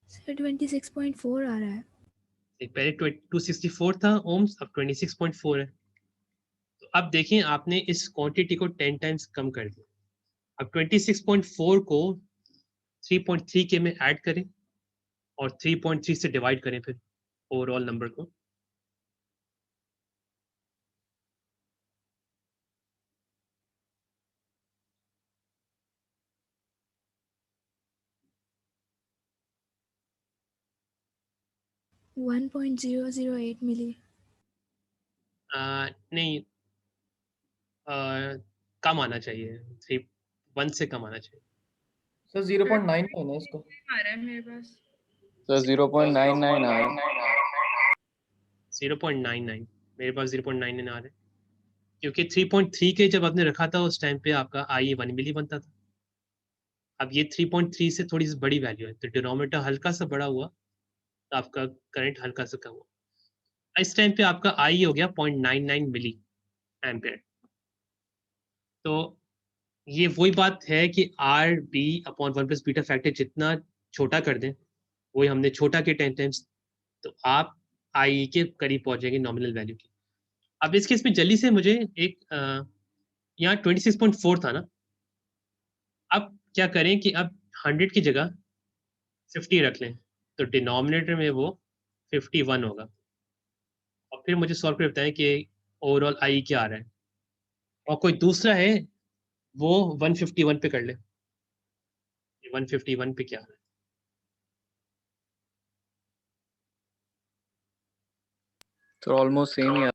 सर 26.4 आ रहा है। पहले 264 था ओम्स, अब 26.4 है। तो अब देखें, आपने इस क्वांटिटी को 10 टाइम्स कम कर दिया। अब 26.4 को 3.3 के में ऐड करें और 3.3 से डिवाइड करें फिर ओवरऑल नंबर को। वन 1.008 मिली। नहीं, कम आना चाहिए, 1 से कम आना चाहिए। सर 0.99 है इसको। आ रहा है मेरे पास। सर 0.99 आ रहा है। 0.99, मेरे पास 0.99 आ रहा है, क्योंकि 3.3 के जब आपने रखा था उस टाइम पे आपका आई 1 मिली बनता था। अब ये 3.3 से थोड़ी सी बड़ी वैल्यू है, तो डिनोमिनेटर हल्का सा बड़ा हुआ तो आपका करंट हल्का सा कम हुआ। इस टाइम पे आपका आई हो गया 0.99 मिली एम्पियर। तो ये वही बात है कि R B upon one plus beta factor जितना छोटा कर दें, वही हमने छोटा के 10 टाइम्स, तो आप आई के करीब पहुंचेंगे नॉमिनल वैल्यू की। अब इस केस में जल्दी से मुझे एक यहाँ 26.4 था ना, अब क्या करें कि अब 100 की जगह 50 रख लें, तो डिनोमिनेटर में वो 51 होगा। और फिर मुझे सॉल्व कर बताएं कि ओवरऑल आई क्या आ रहा है, और कोई दूसरा है वो 151 पे कर ले, 151 पे क्या आ रहा है। तो ऑलमोस्ट सेम ही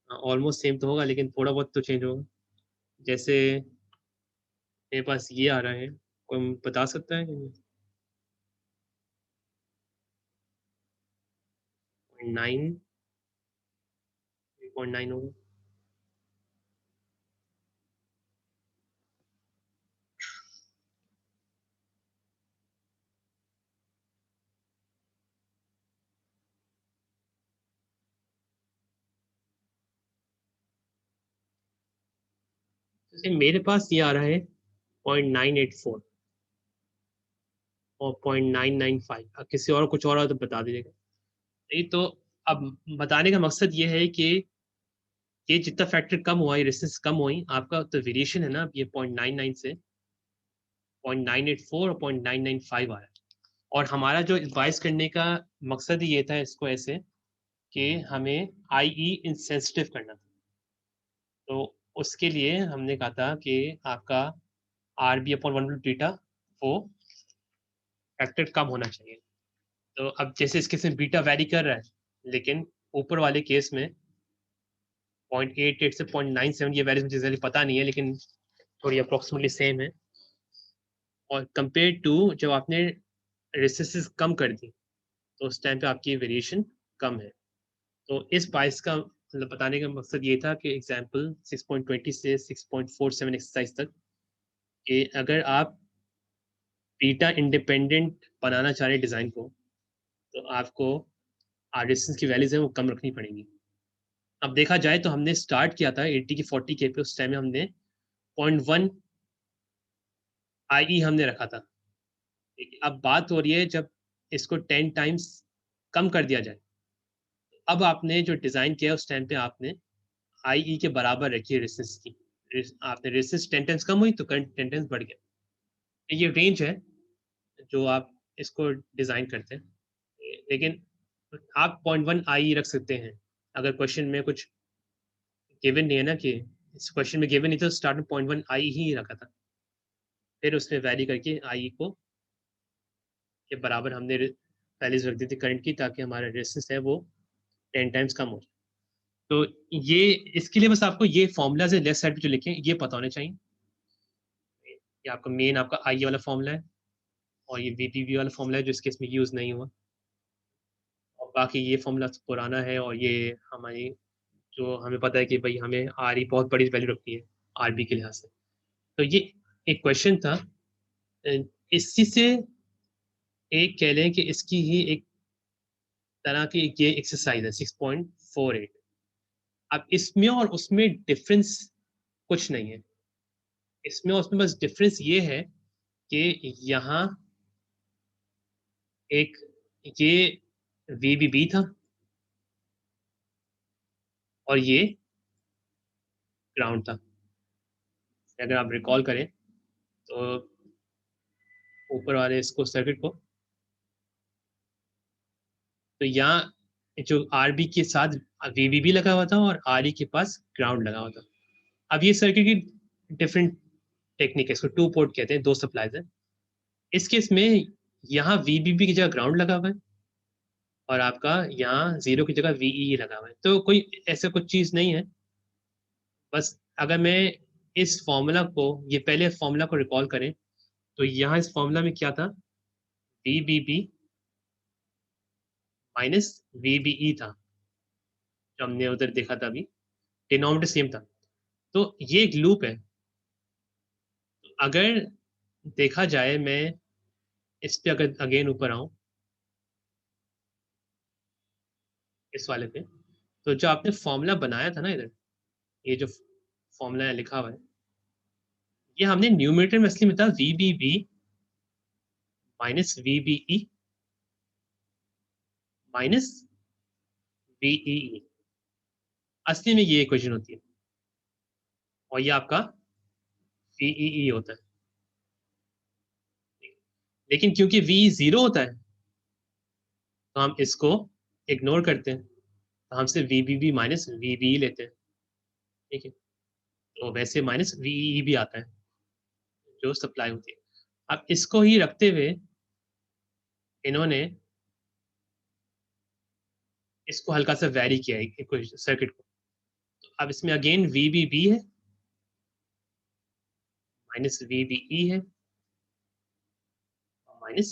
ऑलमोस्ट सेम तो होगा लेकिन थोड़ा बहुत तो चेंज होगा। जैसे मेरे पास ये आ रहा है, कोई बता सकता है? 9 3.9 होगा। जैसे मेरे पास ये आ रहा है 0.984 और 0.995। अब किसी और कुछ और हो तो बता दीजिएगा। नहीं तो अब बताने का मकसद ये है कि ये जितना फैक्टर कम हुआ, ये रेसिस्टेंस कम हुई, आपका तो वेरिएशन है ना, ये 0.99 से 0.984 और 0.995 आ रहा है। और हमारा जो एडवाइस करने का मकसद ही ये था इसको ऐसे कि हमें IE इंसेंसिटिव करना था। तो उसके लिए हमने कहा था कि आपका RB अपॉन 1 बीटा वो फैक्टर कम होना चाहिए। तो अब जैसे इस केस में बीटा वैरी कर रहा है, लेकिन ऊपर वाले केस में 0.88 से 0.97 ये वैल्यूज मुझे जल्दी पता नहीं है, लेकिन थोड़ी अप्रोक्सीमेटली सेम है। और कंपेयर टू जब आपने रेसिस्टेंस कम कर दी तो उस टाइम पे आपकी वेरिएशन कम है। तो इस बाइस का मतलब बताने का मकसद ये था कि एग्जांपल 6.20 से 6.47 एक्सरसाइज तक कि अगर आप बीटा इंडिपेंडेंट बनाना चाह रहे डिज़ाइन को, तो आपको रेजिस्टेंस की वैल्यूज है वो कम रखनी पड़ेगी। अब देखा जाए तो हमने स्टार्ट किया था 80 की 40 के पे, उस टाइम में हमने 0.1 IE हमने रखा था। अब बात हो रही है जब इसको 10 टाइम्स कम कर दिया जाए, अब आपने जो डिज़ाइन किया उस टाइम पे आपने IE के बराबर रखी है रेजिस्टेंस की। आपने रेजिस्टेंस 10 टाइम्स कम हुई तो करंट 10 टाइम्स बढ़ गया। ये रेंज है जो आप इसको डिज़ाइन करते हैं, लेकिन आप 0.1 IE रख सकते हैं अगर क्वेश्चन में कुछ गिवन नहीं है ना, कि इस क्वेश्चन में गिवन नहीं था, स्टार्ट में 0.1 IE ही रखा था, फिर उसमें वैरी करके IE को के बराबर हमने वैल्यूज रख दी थी करंट की, ताकि हमारा रेजिस्टेंस है वो 10 टाइम्स कम हो जाए। तो ये इसके लिए बस आपको ये फॉर्मूला है लेफ्ट साइड पे जो लिखे हैं ये पता होने चाहिए। ये आपका मेन आपका IE वाला फॉर्मूला है और ये VBB वाला फॉर्मूला है जो इस केस में यूज नहीं हुआ। और बाकी ये फॉर्मूला पुराना है और ये हमारी जो हमें पता है कि भाई हमें RE बहुत बड़ी वैल्यू रखनी है RB के लिहाज से। तो ये एक क्वेश्चन था। इसी से एक कह लें कि इसकी ही एक तरह की ये एक्सरसाइज है 6.48। अब इसमें और उसमें डिफरेंस कुछ नहीं है। इसमें और उसमें बस डिफरेंस ये है कि यहाँ एक ये VBB था और ये ग्राउंड था। अगर आप रिकॉल करें तो ऊपर वाले इसको सर्किट को, तो यहाँ जो RB के साथ VBB लगा हुआ था और RE के पास ग्राउंड लगा हुआ था। अब ये सर्किट की डिफरेंट टेक्निक है, इसको 2 पोर्ट कहते हैं, 2 सप्लाईज है। इस केस में यहाँ VBB की जगह ग्राउंड लगा हुआ है और आपका यहाँ 0 की जगह VEE लगा हुआ है। तो कोई ऐसा कुछ चीज़ नहीं है। बस अगर मैं इस फॉर्मूला को, ये पहले फॉर्मूला को रिकॉल करें, तो यहाँ इस फॉर्मूला में क्या था, VBB माइनस VBE था जो हमने उधर देखा था, अभी डिनोमिनेटर सेम था। तो ये एक लूप है। अगर देखा जाए, मैं इस पे अगर अगेन ऊपर आऊं इस वाले पे, तो जो आपने फॉर्मूला बनाया था ना इधर, ये जो फॉर्मूला लिखा हुआ है, ये हमने न्यूमरेटर में असली में था VBB minus VBE minus VEE। असली में ये इक्वेशन होती है और ये आपका VEE होता है। लेकिन क्योंकि VE 0 होता है तो हम इसको इग्नोर करते हैं, तो हम सिर्फ VBB माइनस VBE लेते हैं। ठीक है, तो वैसे माइनस VEE भी आता है जो सप्लाई होती है। अब इसको ही रखते हुए इन्होंने इसको हल्का सा वैरी किया है सर्किट को। अब इसमें अगेन VBB है माइनस VBE है माइनस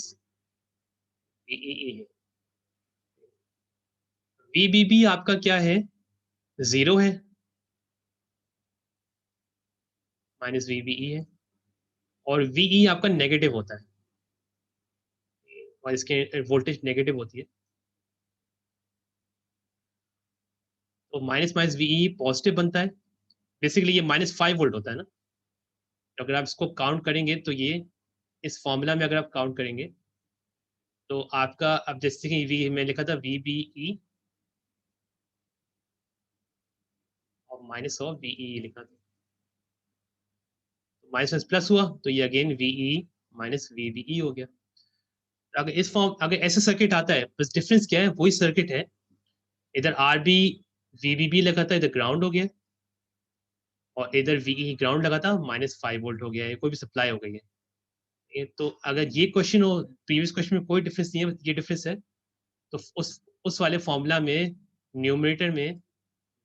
VEE है। VBB आपका क्या है, 0 है, माइनस VBE है, और VE आपका नेगेटिव होता है और इसके वोल्टेज नेगेटिव होती है। तो माइनस माइनस VE पॉजिटिव बनता है। बेसिकली ये -5 वोल्ट होता है ना। तो अगर आप इसको काउंट करेंगे तो ये इस फॉर्मूला में अगर आप काउंट करेंगे तो आपका, अब जैसे कि वी में लिखा था VBE और माइनस ऑफ VEE लिखा था, माइनस प्लस हुआ तो ये अगेन VE माइनस VBE हो गया। अगर इस फॉर्म, अगर ऐसा सर्किट आता है, बस डिफरेंस क्या है, वही सर्किट है, इधर RB VBB लगा था, इधर ग्राउंड हो गया, और इधर VE ग्राउंड लगा था, -5 वोल्ट हो गया है, कोई भी सप्लाई हो गई है। तो अगर ये क्वेश्चन हो, प्रीवियस क्वेश्चन में कोई डिफरेंस नहीं है, ये डिफरेंस है, तो उस वाले फॉर्मूला में न्यूमरेटर में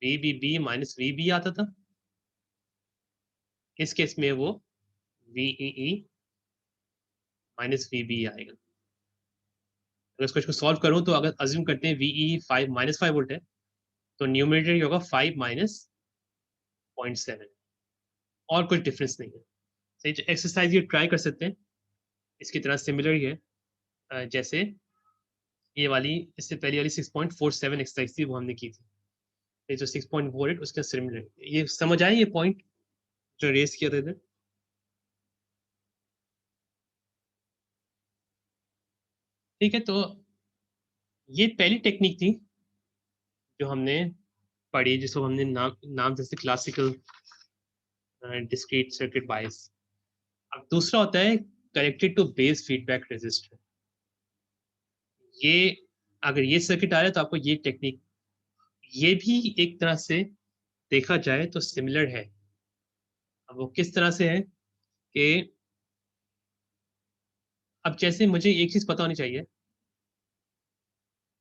VBB माइनस VB आता था, इस केस में वो VEE माइनस VB आएगा। अगर इस क्वेश्चन को सॉल्व करूं तो अगर अज्यूम करते हैं VEE -5 वोल्ट है, तो न्यूमरेटर होगा 5 माइनस 0.7, और कुछ डिफरेंस नहीं है। सही, एक्सरसाइज ये ट्राई कर सकते हैं, इसकी तरह सिमिलर ही है जैसे ये वाली, इससे पहले वाली 6.47 एक्सरसाइज थी, वो हमने की थी। ये जो 6.48 उसका सिमिलर, ये समझ आए ये पॉइंट जो रेस किया था इधर। ठीक है, तो ये पहली टेक्निक थी जो हमने पढ़ी, जिसको हमने नाम जैसे क्लासिकल डिस्क्रीट सर्किट बायस। अब दूसरा होता है connected to base feedback resistor. ये अगर ये सर्किट आ रहा है तो आपको ये टेक्निक, ये भी एक तरह से देखा जाए तो सिमिलर है। अब वो किस तरह से है कि अब जैसे मुझे एक चीज पता होनी चाहिए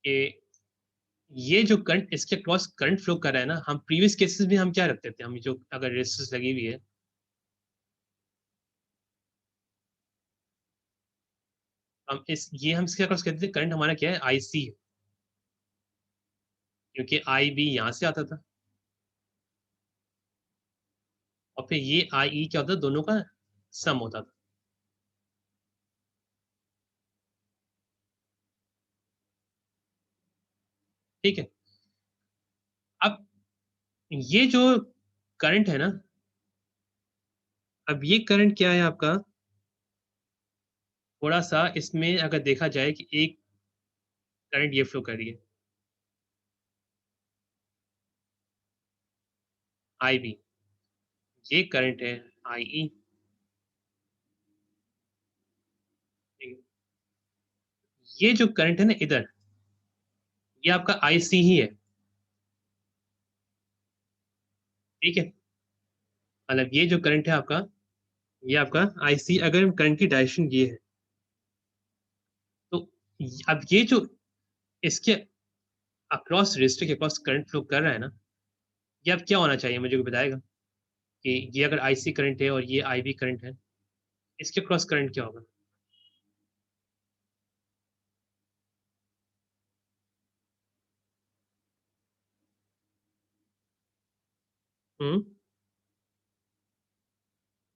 कि ये जो करंट इसके क्रॉस करंट फ्लो कर रहा है ना, हम प्रीवियस केसेस में हम क्या रखते थे, हम जो अगर रेजिस्टेंस लगी हुई है, हम ये हम इसके क्रॉस कहते थे, करंट हमारा क्या है, IC है, क्योंकि IB यहाँ से आता था, और फिर ये IE क्या होता था, दोनों का सम होता था। ठीक है, अब ये जो करंट है ना, अब ये करंट क्या है आपका, थोड़ा सा इसमें अगर देखा जाए कि एक करंट ये फ्लो कर रही है IB, ये करंट है IE, ये जो करंट है ना इधर, ये आपका IC ही है। ठीक है, मतलब ये जो करंट है आपका, ये आपका IC, अगर करंट की डायरेक्शन ये है, तो अब ये जो इसके अक्रॉस रजिस्टर के अक्रॉस करंट फ्लो कर रहा है ना, ये अब क्या होना चाहिए, मुझे कोई बताएगा कि ये अगर IC करंट है और ये IB करंट है, इसके क्रॉस करंट क्या होगा?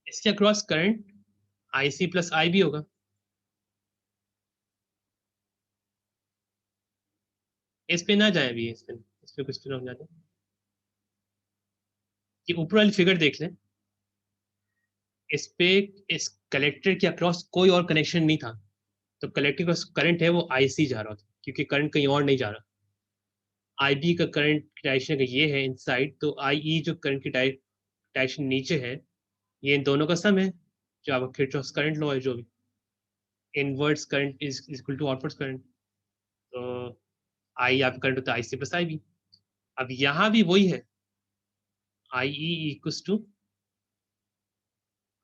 इसके across current IC plus IB होगा। इस पे ना जाए अभी, इस पे कुछ पे ना जाते, कि ऊपर वाली फिगर देख लें, इस पे इस कलेक्टर के अक्रॉस कोई और कनेक्शन नहीं था, तो कलेक्टर का करंट है वो IC जा रहा था, क्योंकि करंट कहीं और नहीं जा रहा। IB का करंट डायरेक्शन अगर ये है इनसाइड, तो IE जो करंट की डायरेक्शन नीचे है, ये इन दोनों का सम है, जो आपका किरचॉफ करंट लॉ है, जो भी inwards current is equal to outwards current, तो आई आपका करंट होता है IC प्लस IB। अब यहाँ भी वही है, IE equals to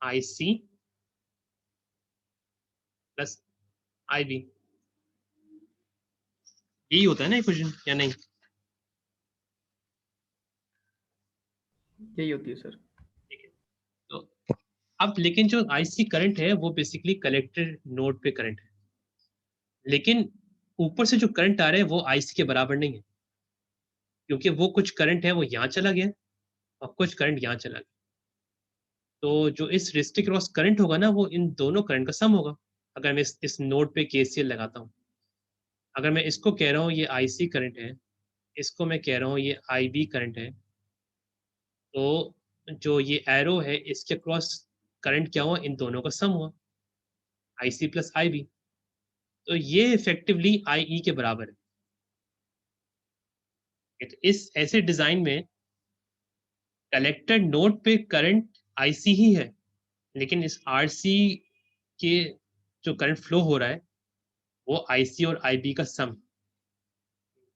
IC plus IB, यही होता है ना इक्वेशन, या नहीं? यही होती है सर। ठीक है, तो अब लेकिन जो आईसी करंट है वो बेसिकली कलेक्टर नोड पे करंट है, लेकिन ऊपर से जो करंट आ रहा है वो आईसी के बराबर नहीं है, क्योंकि वो कुछ करंट है वो यहाँ चला गया और कुछ करंट यहाँ चला गया। तो जो इस रेजिस्टर क्रॉस करंट होगा ना वो इन दोनों करंट का सम होगा। अगर मैं इस नोड पे केसीएल लगाता हूँ, अगर मैं इसको कह रहा हूँ ये आईसी करंट है, इसको मैं कह रहा हूँ ये आईबी करंट है, तो जो ये एरो है इसके क्रॉस करंट क्या हुआ, इन दोनों का सम हुआ, आईसी प्लस आईबी। तो ये इफेक्टिवली आईई के बराबर है। तो इस ऐसे डिजाइन में कलेक्टर नोड पे करंट आईसी ही है, लेकिन इस आरसी के जो करंट फ्लो हो रहा है वो आईसी और आईबी का सम,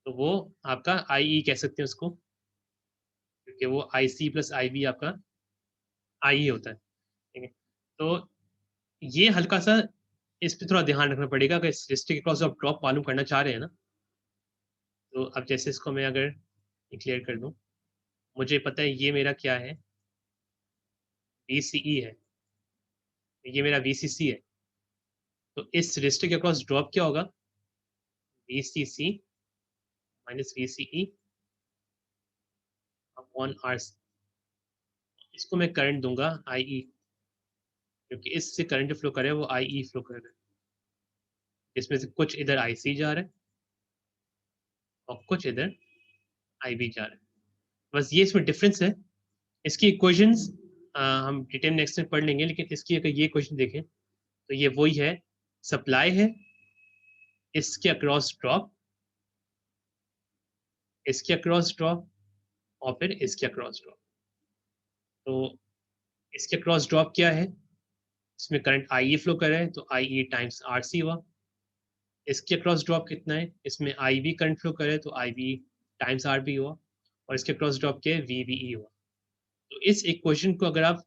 तो वो आपका आईई कह सकते हैं उसको, क्योंकि वो आईसी प्लस आईबी आपका आई होता है। ठीक है, तो ये हल्का सा इस पे थोड़ा ध्यान रखना पड़ेगा। अगर हिस्ट्री के क्रॉस आप ड्रॉप मालूम करना चाह रहे हैं ना, तो अब जैसे इसको मैं अगर क्लियर कर दूं, मुझे पता है ये मेरा क्या है, VCE है, ये मेरा VCC है, तो इस रजिस्टर के क्रॉस ड्रॉप क्या होगा, VCC minus VCE upon RC। इसको मैं करंट दूंगा IE, क्योंकि इससे करंट फ्लो करे वो IE फ्लो कर रहा है, इसमें से कुछ इधर IC जा रहा है और कुछ इधर IB जा रहा है। बस ये इसमें डिफरेंस है। इसकी इक्वेशंस हम डिटेल नेक्स्ट में पढ़ लेंगे, लेकिन इसकी अगर ये क्वेश्चन देखें तो ये वही है, सप्लाई है, इसके अक्रॉस ड्रॉप, इसके अक्रॉस ड्रॉप और फिर इसके अक्रॉस ड्रॉप। तो इसके अक्रॉस ड्रॉप क्या है, इसमें करंट IE फ्लो कर रहा है तो IE टाइम्स RC हुआ। इसके अक्रॉस ड्रॉप कितना है, इसमें IB करंट फ्लो कर रहा है तो IB टाइम्स RB हुआ, और इसके अक्रॉस ड्रॉप क्या है, VBE हुआ। तो इस इक्वेशन को अगर आप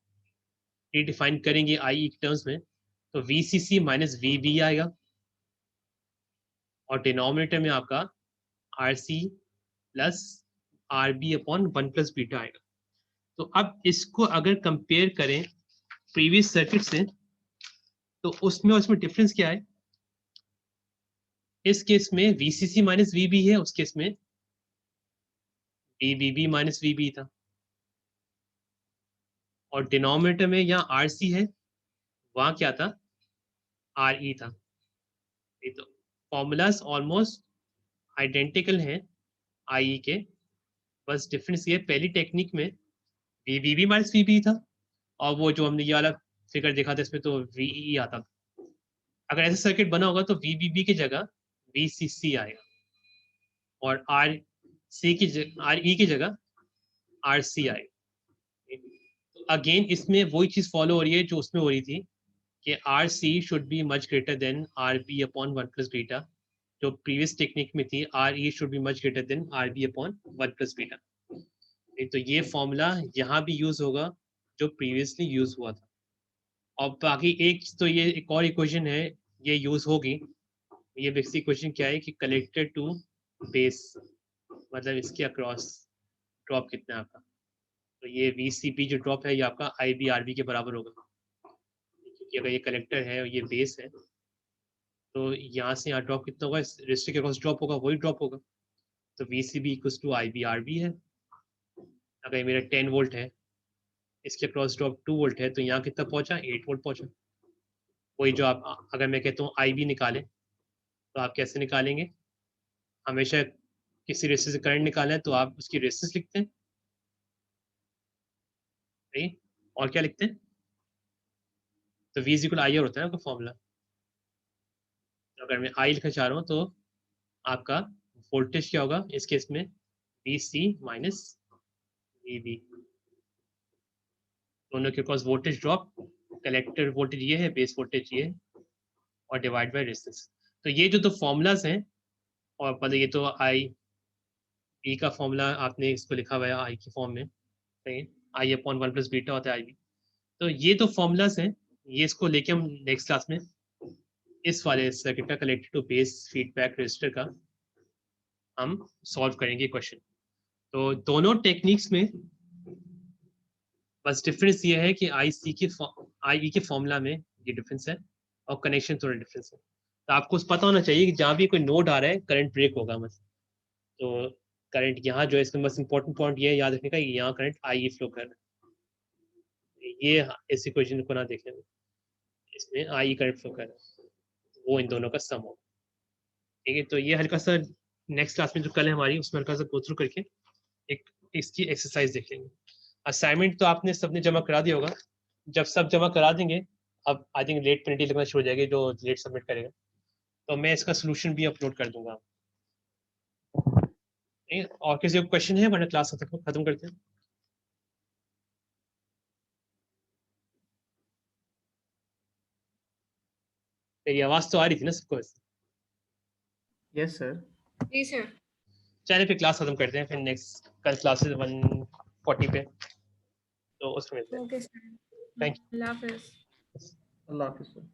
रिडिफाइन करेंगे IE के टर्म्स में, तो VCC माइनस VB आएगा और डिनोमिनेटर में आपका RC plus RB upon 1 plus beta आएगा। तो अब इसको अगर कंपेयर करें प्रीवियस सर्किट से, तो उसमें डिफरेंस क्या है, इस केस में VCC माइनस VB है, उस केस में VBB माइनस VB था, और डिनोमिनेटर में यहाँ RC है, वहां क्या था, RE था। ये तो फॉर्मूलाज ऑलमोस्ट आइडेंटिकल हैं IE के, बस डिफरेंस ये पहली टेक्निक में VBB माइनस VB था, और वो जो हमने ये वाला फिगर देखा था इसमें तो VEE आता था। अगर ऐसा सर्किट बना होगा तो VBB की जगह VCC आएगा और RE की जगह RC आएगा। तो अगेन इसमें वही चीज फॉलो हो रही है जो उसमें हो रही थी कि RC should be much greater then RB upon 1 plus beta, जो प्रीवियस टेक्निक में थी RE should be much greater then RB upon 1 plus beta. तो ये फॉर्मूला यहाँ भी यूज होगा जो प्रीवियसली यूज हुआ था। और बाकी एक तो ये एक और इक्वेशन है ये यूज होगी, ये बेसिक इक्वेशन क्या है कि कलेक्टर टू बेस, मतलब इसके अक्रॉस ड्रॉप कितना है आपका, तो ये VCP जो ड्रॉप है ये आपका IB RB के बराबर होगा, क्योंकि अगर ये कलेक्टर है और ये बेस है तो यहाँ से यहाँ ड्रॉप कितना होगा, इस रजिस्टर के अक्रॉस ड्रॉप होगा, वही ड्रॉप होगा। तो VCB equals to IB RB है। अगर ये मेरा 10 वोल्ट है, इसके क्रॉस ड्रॉप 2 वोल्ट है, तो यहाँ कितना पहुंचा, 8 वोल्ट पहुंचा। वही जो आप अगर मैं कहता हूँ IB निकालें तो आप कैसे निकालेंगे, हमेशा किसी रेसिस से करंट निकालें तो आप उसकी रेसिस लिखते हैं, नहीं और क्या लिखते हैं, तो V इक्वल IR होता है आपका फॉर्मूला। तो अगर मैं I लिखना चाह रहा हूँ तो आपका वोल्टेज क्या होगा इस केस में, VC माइनस VB, दोनों के cross voltage drop, collector voltage ये है, बेस वोल्टेज ये है, और डिवाइड बाय रेजिस्टेंस। तो ये जो दो फॉर्मूलाज हैं, और पहले ये तो IB का फॉर्मूला आपने इसको लिखा हुआ है I की फॉर्म में, सही है, I अपॉन 1 प्लस बीटा होता है IB। तो ये तो फॉर्मूलाज हैं, ये इसको लेके हम नेक्स्ट क्लास में इस वाले सर्किट का collector to base feedback resistor का हम सॉल्व करेंगे क्वेश्चन। तो दोनों टेक्निक्स में बस डिफरेंस ये है कि आई के फॉर्मूला में ये डिफरेंस है और कनेक्शन थोड़ा डिफरेंस है। तो आपको पता होना चाहिए कि जहाँ भी कोई नोड आ रहा है करंट ब्रेक होगा बस। तो करंट यहाँ जो है इसमें बस इंपॉर्टेंट पॉइंट ये याद रखने का, यहाँ करंट आई फ्लो कर रहा है। ये इस इक्वेशन को ना देखें, इसमें आई करंट फ्लो कर रहा है, वो इन दोनों का सम हो। ठीक है, तो ये हल्का सा नेक्स्ट क्लास में जो कल है हमारी उसमें हल्का सा गो थ्रू करके एक इसकी एक्सरसाइज देख लेंगे। असाइनमेंट तो आपने सबने जमा करा दिया होगा। जब सब जमा करा देंगे, अब आई थिंक लेट पेनल्टी लगना शुरू हो जाएगी जो लेट सबमिट करेगा, तो मैं इसका सोल्यूशन भी अपलोड कर दूंगा। और किसी को क्वेश्चन है वरना क्लास खत्म करते हैं। मेरी आवाज तो आ रही थी ना सबको? Yes sir. जी सर। चलिए फिर क्लास खत्म करते हैं, फिर नेक्स्ट कल क्लासेस 140 पे, तो उसमें मिलते हैं। Okay sir. Thank अल्लाह हाफिज। अल्लाह हाफिज़ सर।